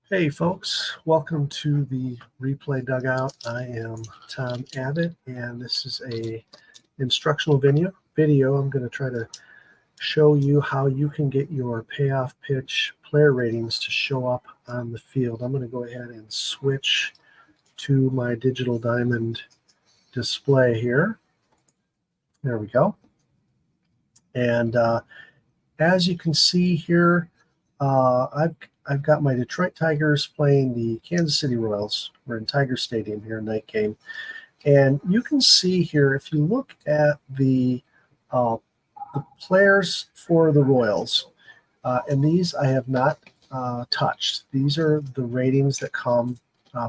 Hey folks, welcome to the Replay Dugout. I am Tom Abbott, and this is a instructional video. I'm going to try to show you how you can get your payoff pitch player ratings to show up on the field. I'm going to go ahead and switch to my digital diamond display here. There we go. And as you can see here, I've got my Detroit Tigers playing the Kansas City Royals. We're in Tiger Stadium here, night game. And you can see here, if you look at the players for the Royals, and these I have not touched. These are the ratings that come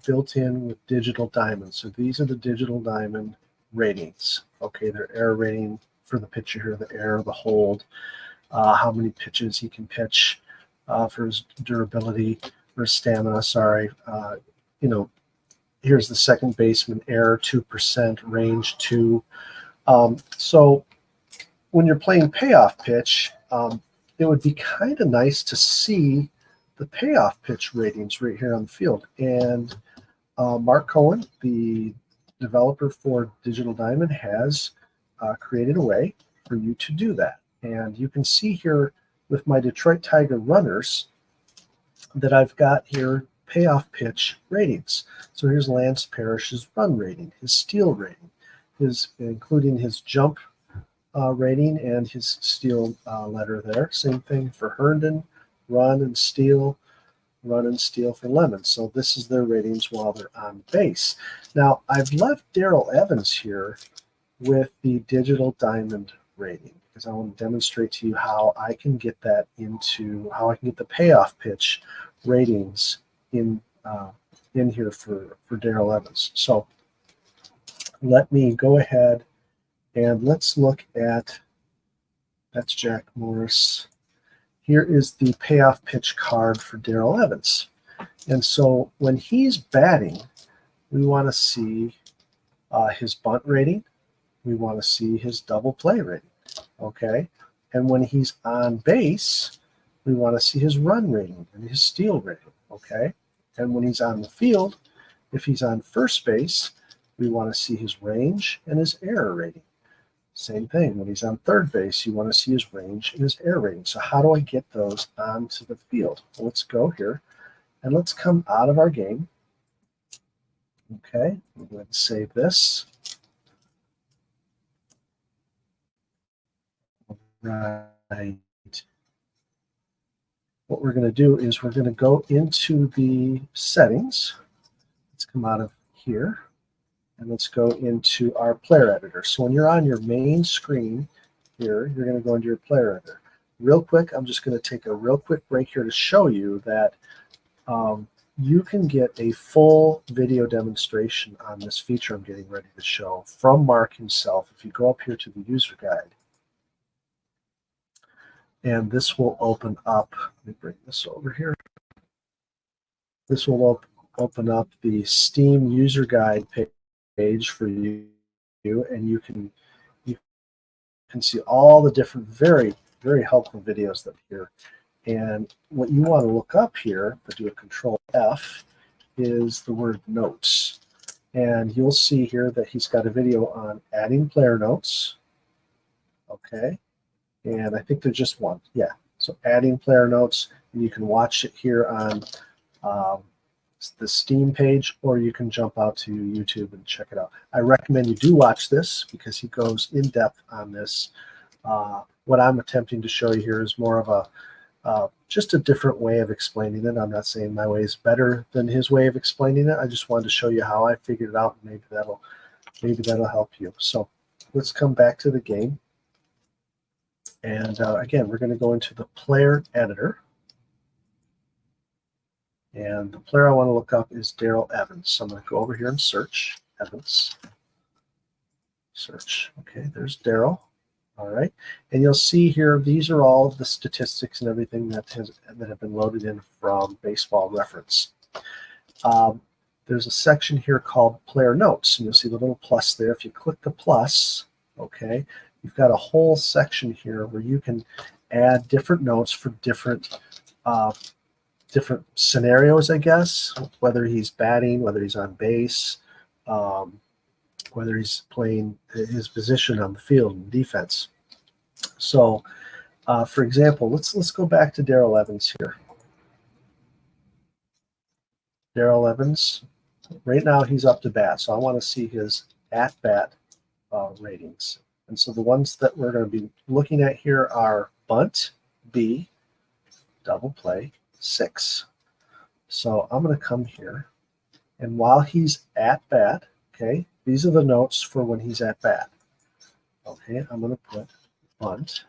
built in with Digital Diamond. So these are the Digital Diamond ratings. Okay, their error rating for the pitcher here, the error, the hold, how many pitches he can pitch, for his durability or stamina, here's the second baseman error, 2%, range 2. So when you're playing payoff pitch, it would be kind of nice to see the payoff pitch ratings right here on the field. And Mark Cohen, the developer for Digital Diamond, has created a way for you to do that. And you can see here with my Detroit Tiger runners that I've got here payoff pitch ratings. So here's Lance Parrish's run rating, his steal rating, including his jump rating and his steal letter there. Same thing for Herndon, run and steal for Lemon. So this is their ratings while they're on base. Now I've left Darrell Evans here with the Digital Diamond rating, because I want to demonstrate to you how I can get that how I can get the payoff pitch ratings in here for Darrell Evans. So let me go ahead and let's look at, that's Jack Morris. Here is the payoff pitch card for Darrell Evans. And so when he's batting, we want to see his bunt rating. We want to see his double play rating. Okay, and when he's on base, we want to see his run rating and his steal rating. Okay, and when he's on the field, if he's on first base, we want to see his range and his error rating. Same thing, when he's on third base, you want to see his range and his error rating. So how do I get those onto the field? Well, let's go here and let's come out of our game. Okay, we'll go ahead and save this. Right. What we're going to do is we're going to go into the settings. Let's come out of here and let's go into our player editor. So when you're on your main screen here, you're going to go into your player editor. Real quick, I'm just going to take a real quick break here to show you that you can get a full video demonstration on this feature I'm getting ready to show from Mark himself. If you go up here to the user guide, and this will open up, let me bring this over here. This will open up the Steam user guide page for you, and you can see all the different very, very helpful videos that are here. And what you want to look up here, but do a Control F, is the word notes. And you'll see here that he's got a video on adding player notes. Okay. And I think there's just one. Yeah. So adding player notes, and you can watch it here on the Steam page, or you can jump out to YouTube and check it out. I recommend you do watch this because he goes in depth on this. What I'm attempting to show you here is more of a just a different way of explaining it. I'm not saying my way is better than his way of explaining it. I just wanted to show you how I figured it out, and maybe that'll help you. So let's come back to the game. And again, we're going to go into the player editor. And the player I want to look up is Darrell Evans. So I'm going to go over here and search Evans. Search. Okay, there's Darrell. All right. And you'll see here, these are all the statistics and everything that have been loaded in from Baseball Reference. There's a section here called Player Notes. And you'll see the little plus there. If you click the plus, okay, you've got a whole section here where you can add different notes for different different scenarios, I guess, whether he's batting, whether he's on base, whether he's playing his position on the field in defense. So, for example, let's go back to Darrell Evans here. Darrell Evans, right now he's up to bat, so I want to see his at-bat ratings. And so the ones that we're going to be looking at here are bunt, B, double play, 6. So I'm going to come here, and while he's at bat, okay, these are the notes for when he's at bat. Okay, I'm going to put bunt,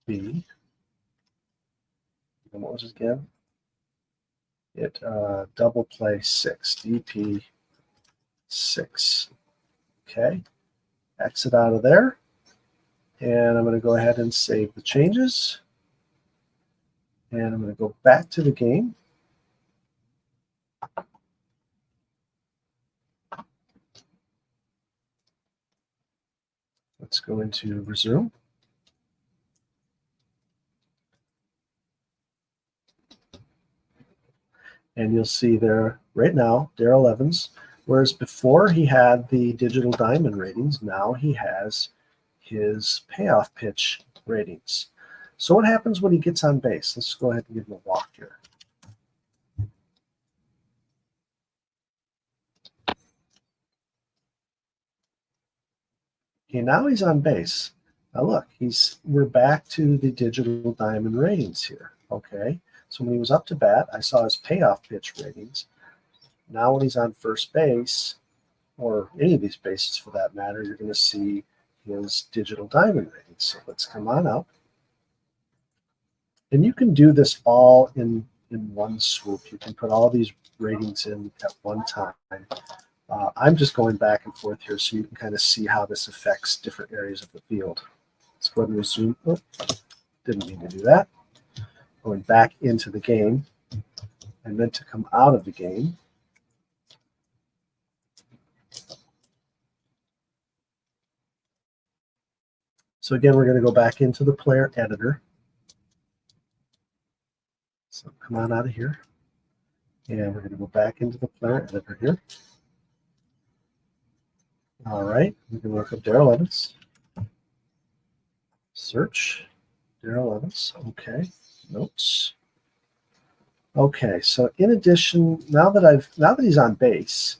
B, and what was it again? It double play 6, DP 6. Okay, exit out of there, and I'm going to go ahead and save the changes. And I'm going to go back to the game. Let's go into resume. And you'll see there right now, Darrell Evans, whereas before he had the digital diamond ratings, now he has his payoff pitch ratings. So what happens when he gets on base? Let's go ahead and give him a walk here. Okay, now he's on base. Now look, we're back to the digital diamond ratings here. Okay, so when he was up to bat, I saw his payoff pitch ratings. Now when he's on first base, or any of these bases for that matter, you're going to see his digital diamond ratings. So let's come on up. And you can do this all in one swoop. You can put all these ratings in at one time. I'm just going back and forth here so you can kind of see how this affects different areas of the field. Let's go ahead and resume. Oh, didn't mean to do that. Going back into the game. I meant to come out of the game. So again, we're going to go back into the player editor. So come on out of here. And we're going to go back into the player editor here. All right, we can look up Darrell Evans. Search Darrell Evans. Okay, notes. Okay, so in addition, now that he's on base,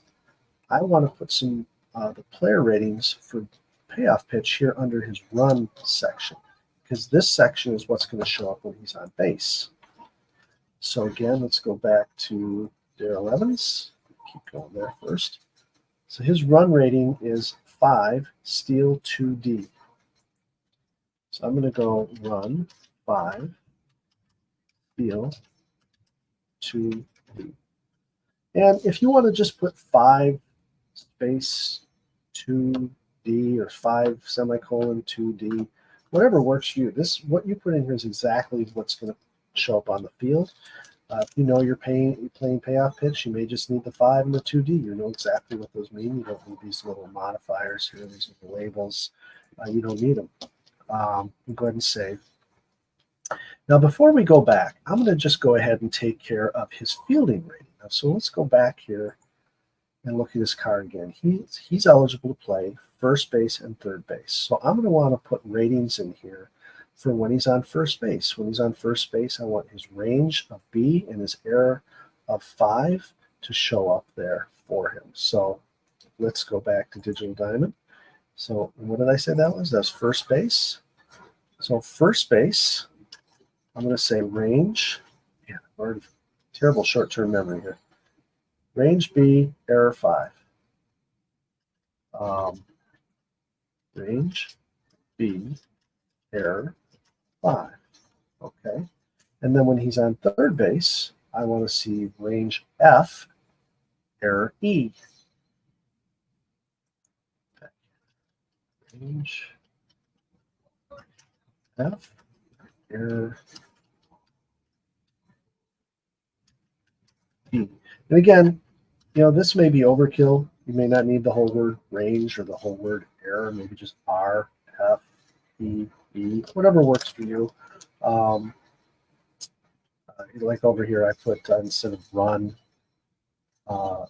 I want to put some the player ratings for payoff pitch here under his run section, because this section is what's going to show up when he's on base. So again, let's go back to Darrell Evans. Keep going there first. So his run rating is 5, steal 2D. So I'm going to go run 5, steal 2D. And if you want to just put 5 space 2D or 5 semicolon 2D, whatever works for you. What you put in here is exactly what's going to show up on the field. If you know you're playing payoff pitch, you may just need the 5 and the 2D. You know exactly what those mean. You don't need these little modifiers here, these little labels. You don't need them. Go ahead and save. Now, before we go back, I'm going to just go ahead and take care of his fielding rating. So let's go back here and look at his card again. He's eligible to play first base and third base. So I'm going to want to put ratings in here for when he's on first base. When he's on first base, I want his range of B and his error of 5 to show up there for him. So let's go back to Digital Diamond. So what did I say that was? That's first base. So first base, I'm going to say range. Yeah, already terrible short-term memory here. Range B, error 5. Range B, error 5. Okay. And then when he's on third base, I want to see range F, error E. Okay. Range F, error E. And again, this may be overkill. You may not need the whole word range or the whole word error. Maybe just R, F, E, E, whatever works for you. like over here, I put instead of run. Oh,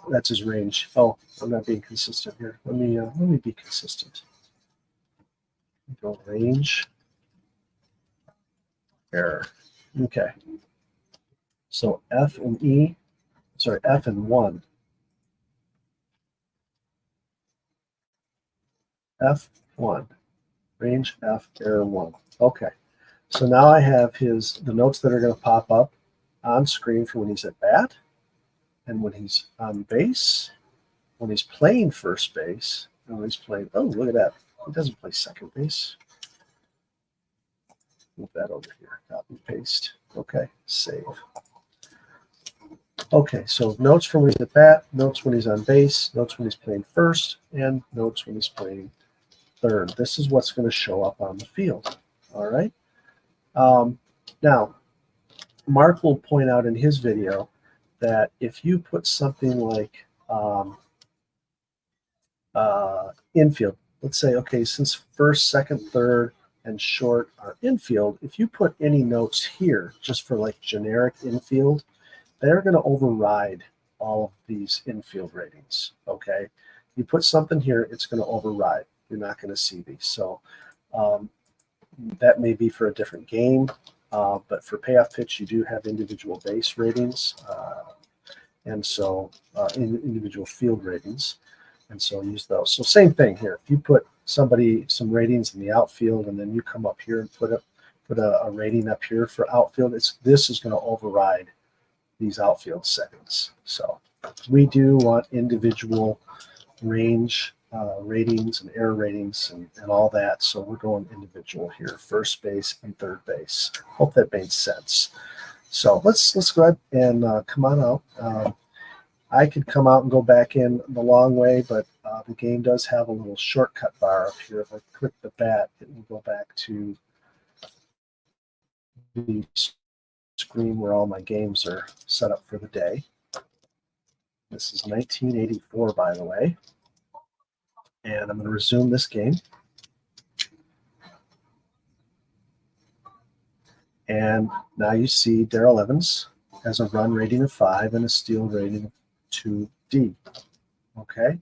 that's his range. Oh, I'm not being consistent here. Let me be consistent. Go range error. Okay. So F and E, sorry, F and 1. F1. Range F error 1. Okay. So now I have the notes that are going to pop up on screen for when he's at bat, and when he's on base, when he's playing first base, and when he's playing, oh, look at that. He doesn't play second base. Move that over here. Copy, paste. Okay, save. Okay, so notes from when he's at bat, notes when he's on base, notes when he's playing first, and notes when he's playing third. This is what's going to show up on the field. All right. Now, Mark will point out in his video that if you put something like infield, let's say, okay, since first, second, third, and short are infield, if you put any notes here just for like generic infield, they're going to override all of these infield ratings, okay? You put something here, it's going to override. You're not going to see these. So that may be for a different game, but for Payoff Pitch, you do have individual base ratings, and so individual field ratings, and so use those. So same thing here. If you put some ratings in the outfield, and then you come up here and put a rating up here for outfield, this is going to override these outfield settings. So we do want individual range ratings and error ratings and all that. So we're going individual here, first base and third base. Hope that made sense. So let's go ahead and come on out. I could come out and go back in the long way, but the game does have a little shortcut bar up here. If I click the bat, it will go back to the screen where all my games are set up for the day. This is 1984, by the way. And I'm going to resume this game. And now you see Darrell Evans has a run rating of 5 and a steal rating of 2D. Okay.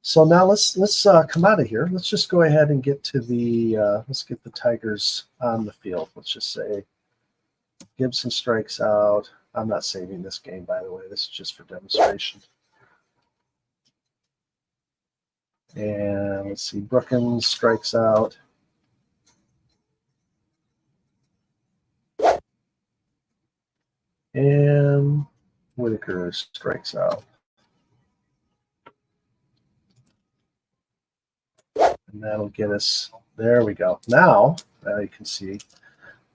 So now let's come out of here. Let's just go ahead and get to let's get the Tigers on the field. Let's just say Gibson strikes out. I'm not saving this game, by the way. This is just for demonstration. And let's see, Brookins strikes out. And Whitaker strikes out. And that'll get us, there we go. Now you can see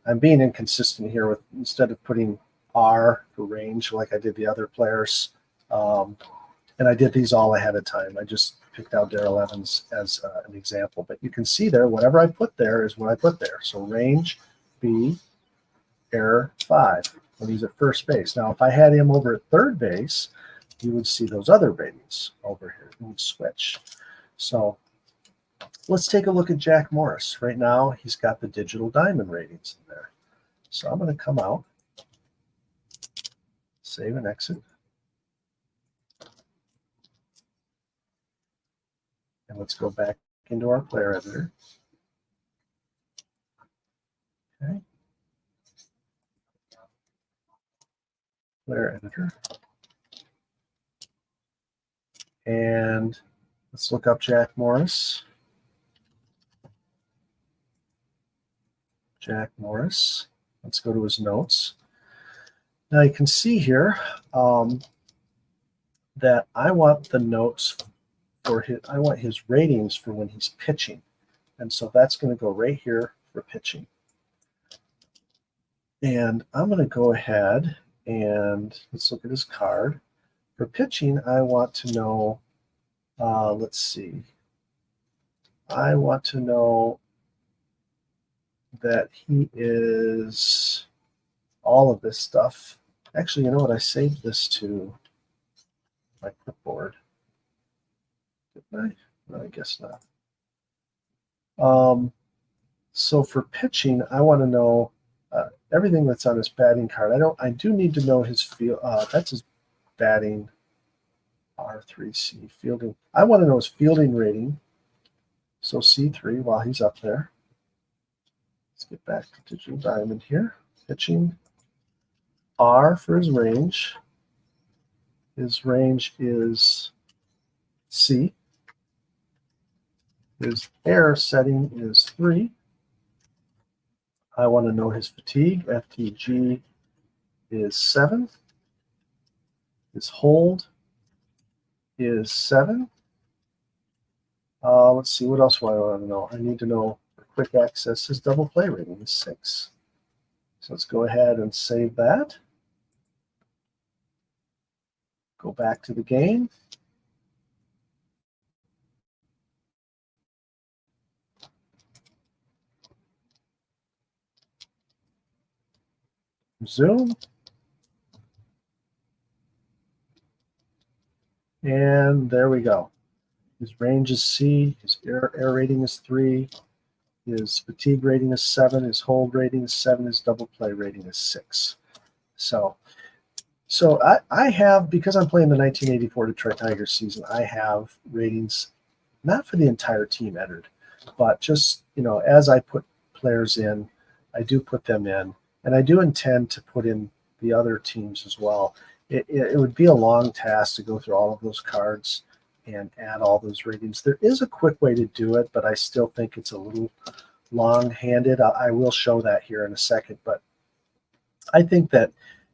I'm being inconsistent here with, instead of putting R for range like I did the other players, and I did these all ahead of time. I just picked out Darrell Evans as an example. But you can see there, whatever I put there is what I put there. So range B, error 5 when he's at first base. Now, if I had him over at third base, you would see those other ratings over here. It would switch. So let's take a look at Jack Morris. Right now, he's got the digital diamond ratings in there. So I'm going to come out, save and exit. And let's go back into our player editor. Okay. Player editor. And let's look up Jack Morris. Jack Morris. Let's go to his notes. Now you can see here that I want the notes for I want his ratings for when he's pitching. And so that's going to go right here for pitching. And I'm going to go ahead and let's look at his card. For pitching, I want to know, let's see. I want to know that he is all of this stuff. Actually, you know what? I saved this to my clipboard. Didn't I? No, I guess not. So for pitching, I want to know everything that's on his batting card. I do need to know his field. That's his batting R3C fielding. I want to know his fielding rating. So C3 while he's up there. Let's get back to Digital Diamond here. Pitching. R for his range. His range is C. His air setting is 3. I want to know his fatigue. FTG is 7. His hold is 7. Let's see, what else do I want to know? I need to know for quick access his double play rating is 6. So let's go ahead and save that. Go back to the game. Zoom. And there we go. His range is C. His air rating is 3. His fatigue rating is 7. His hold rating is 7. His double play rating is 6. So I have, because I'm playing the 1984 Detroit Tigers season, I have ratings not for the entire team entered, but just, as I put players in, I do put them in, and I do intend to put in the other teams as well. It would be a long task to go through all of those cards and add all those ratings. There is a quick way to do it, but I still think it's a little long-handed. I will show that here in a second, but I think that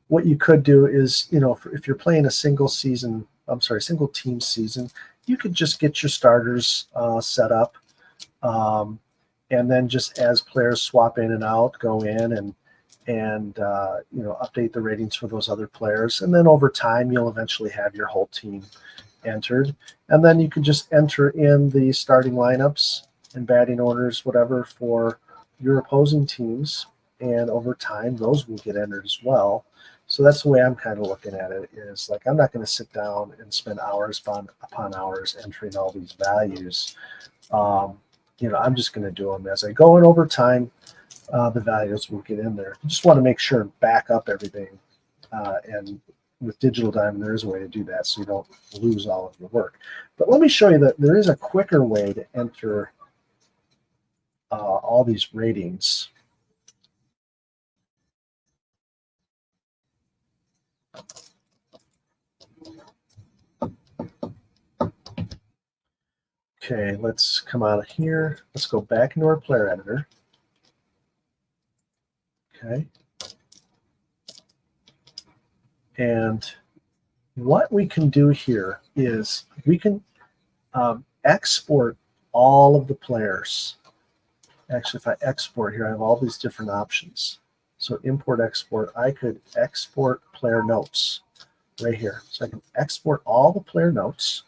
what you could do is, if you're playing a single team season, you could just get your starters set up, and then just as players swap in and out, go in and update the ratings for those other players, and then over time you'll eventually have your whole team entered, and then you can just enter in the starting lineups and batting orders, whatever, for your opposing teams, and over time those will get entered as well. So that's the way I'm kind of looking at it, is like, I'm not going to sit down and spend hours upon hours entering all these values. I'm just going to do them as I go, and over time the values will get in there. You just want to make sure and back up everything, and with Digital Diamond there is a way to do that so you don't lose all of your work. But let me show you that there is a quicker way to enter all these ratings. Okay, let's come out of here. Let's go back into our player editor. Okay. And what we can do here is we can export all of the players. Actually, if I export here, I have all these different options. So import, export, I could export player notes right here. So I can export all the player notes.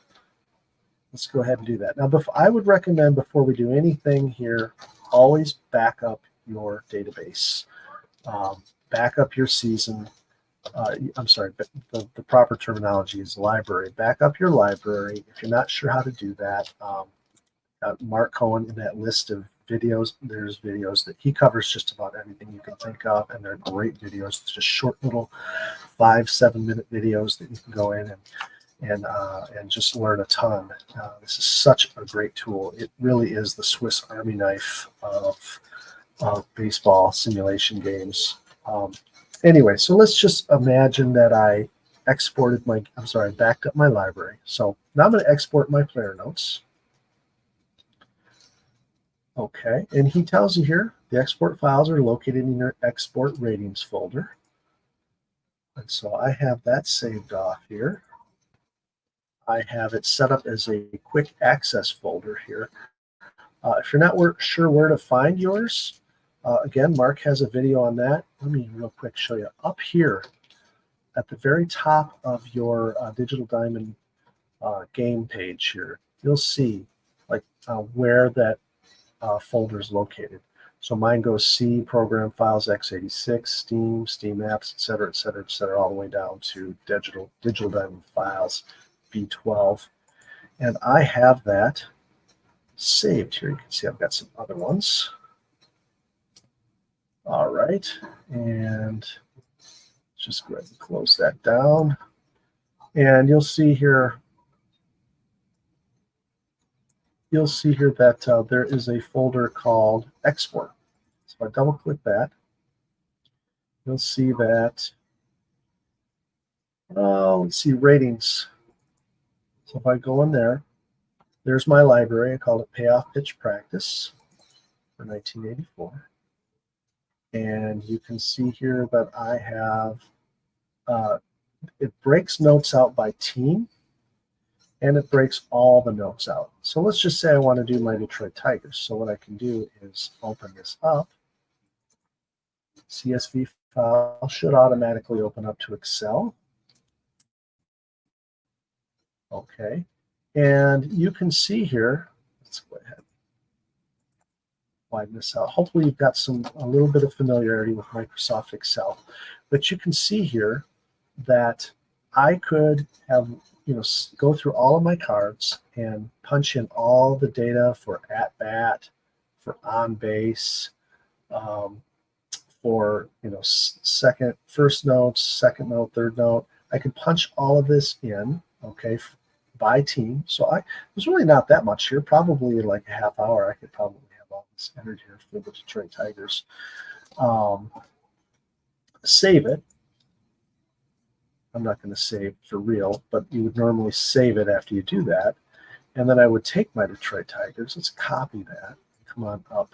Let's go ahead and do that. Now, I would recommend, before we do anything here, always back up your database. Back up your season. I'm sorry, but the proper terminology is library. Back up your library. If you're not sure how to do that, Mark Cohen, in that list of videos, there's videos that he covers just about everything you can think of, and they're great videos. It's just short little 5-7 minute videos that you can go in and just learn a ton. This is such a great tool. It really is the Swiss Army knife of baseball simulation games. Anyway, so let's just imagine that I backed up my library. So now I'm going to export my player notes. Okay, and he tells you here, the export files are located in your export ratings folder. And so I have that saved off here. I have it set up as a quick access folder here. If you're not sure where to find yours, again, Mark has a video on that. Let me real quick show you. Up here at the very top of your Digital Diamond game page here, you'll see where that folder is located. So mine goes C, Program Files, x86, Steam, Steam Apps, et cetera, all the way down to Digital Diamond Files, V12. And I have that saved here. You can see I've got some other ones. All right, And just go ahead and close that down. And you'll see here that there is a folder called Export. So if I double click that, you'll see that, let's see, ratings. So if I go in there, there's my library. I call it Payoff Pitch Practice for 1984. And you can see here that I have, it breaks notes out by team, and it breaks all the notes out. So let's just say I want to do my Detroit Tigers. So what I can do is open this up. CSV file should automatically open up to Excel. Okay. And you can see here, let's go ahead and widen this out. Hopefully you've got a little bit of familiarity with Microsoft Excel. But you can see here that I could have, go through all of my cards and punch in all the data for at bat, for on base, for first note, second note, third note. I could punch all of this in, okay, by team. So there's really not that much here. Probably like a half hour, I could probably have all this entered here for the Detroit Tigers. Save it. I'm not going to save for real, but you would normally save it after you do that. And then I would take my Detroit Tigers. Let's copy that. Come on up.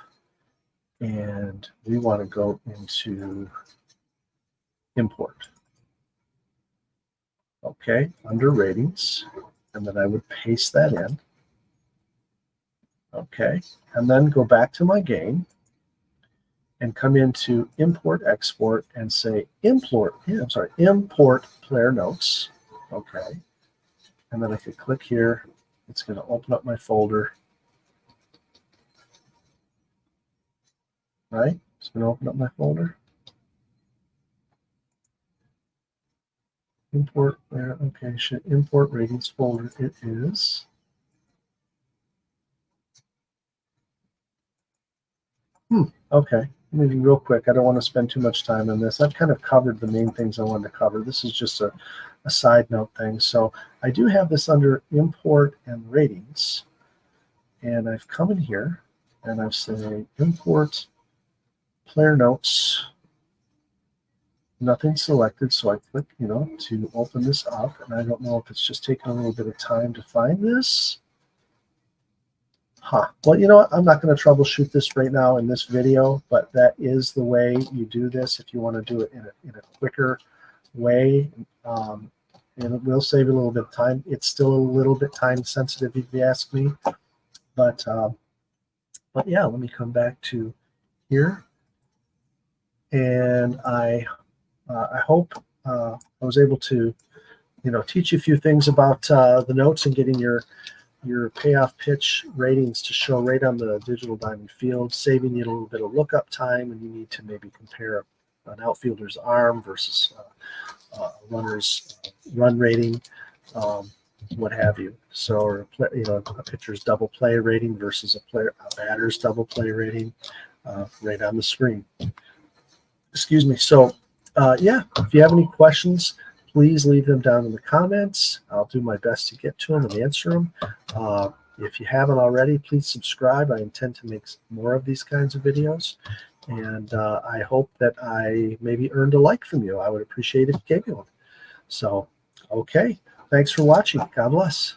And we want to go into import. Okay, under ratings. And then I would paste that in. Okay, and then go back to my game and come into import export and say import player notes. Okay, and then I could click here. It's going to open up my folder. Right, it's going to open up my folder. Import there. Okay, should import ratings folder. It is. Okay, maybe real quick. I don't want to spend too much time on this. I've kind of covered the main things I wanted to cover. This is just a side note thing. So I do have this under import and ratings. And I've come in here and I've said import player notes. Nothing selected, so I click, to open this up, and I don't know if it's just taking a little bit of time to find this. Well, you know what? I'm not going to troubleshoot this right now in this video, but that is the way you do this if you want to do it in a quicker way. And it will save you a little bit of time. It's still a little bit time sensitive, if you ask me. But yeah, let me come back to here, and I hope I was able to, teach you a few things about the notes and getting your payoff pitch ratings to show right on the digital diamond field, saving you a little bit of lookup time, and you need to maybe compare an outfielder's arm versus a runner's run rating, what have you. So, or a pitcher's double play rating versus a batter's double play rating, right on the screen. Excuse me. So. Yeah, if you have any questions, please leave them down in the comments. I'll do my best to get to them and answer them. If you haven't already, please subscribe. I intend to make more of these kinds of videos. And I hope that I maybe earned a like from you. I would appreciate it if you gave me one. So, okay. Thanks for watching. God bless.